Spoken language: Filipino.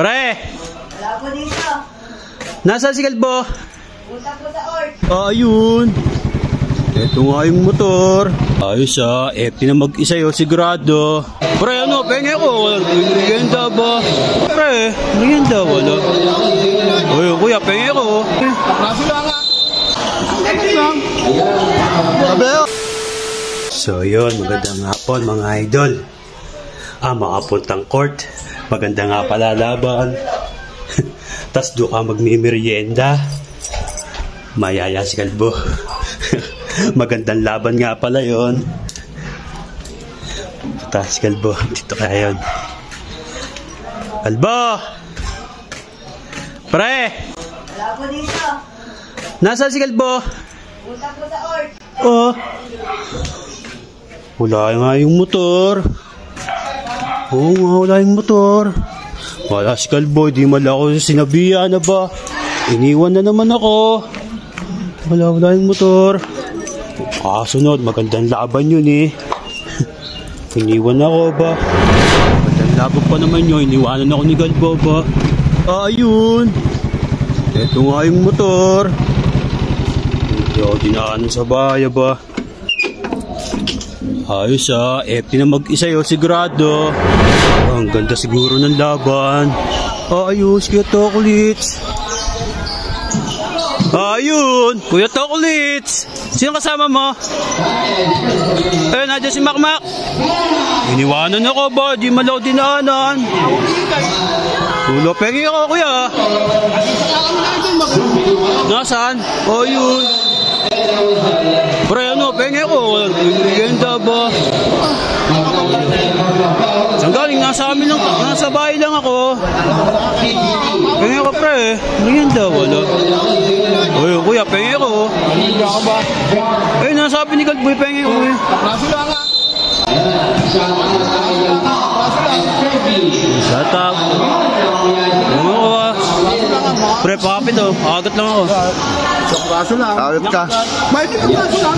Pre! Wala po dito. Nasaan si Kalbo? Punta po sa Ort. Ayun. Ito nga yung motor. Ayos FT na mag-isa yun, sigurado. Pre, ano, penge ko. Merienda ba? Pre, merienda wala. Uy, kuya, penge ko. Kaso lang nga. So yun, magandang hapon mga idol. Makapuntang court. Maganda nga pala laban. Tas doon ka magmimerienda. Mayaya si Kalbo. Magandang laban nga pala yun. Tas Kalbo, dito kaya yun. Kalbo! Pre! Wala po dito. Nasaan si Kalbo? Punta po sa Ort. Oh. Wala nga yung motor. Oo nga, wala yung motor. Wala si Kalbo, di mala ako sinabihan na ba? Iniwan na naman ako. Wala yung motor. Kasunod, magandang laban yun eh. Iniwan ako ba? Magandang laban pa naman yun. Iniwanan ako ni Kalbo ba? Ayun. Ito nga yung motor. Hindi ako dinaanan sa baya ba? Ayos FT na mag-isa yun, sigurado. Ang ganda siguro ng laban. Ayos, Kuya Tokulits. Ayun, Kuya Tokulits. Sino kasama mo? Nandiyan si Makmak. Iniwanan ako ba? Di malaw dinaanan. Tulo, pengi ako, Kuya. Nasaan? Ayun. Pre, ano, pengi ako. Merienda ba? Saan galing? Nasa amin lang. Nasa bahay lang ako. Pengi ako, pre. Merienda, wala. Uy, Kuya, pengi ako. Nasabi ni Kalboy, pengi ako eh. Kaso lang nga. Satap. Ano ko Pre, pakapit Agat lang ako. Kaso lang. Agat ka. May kaso lang.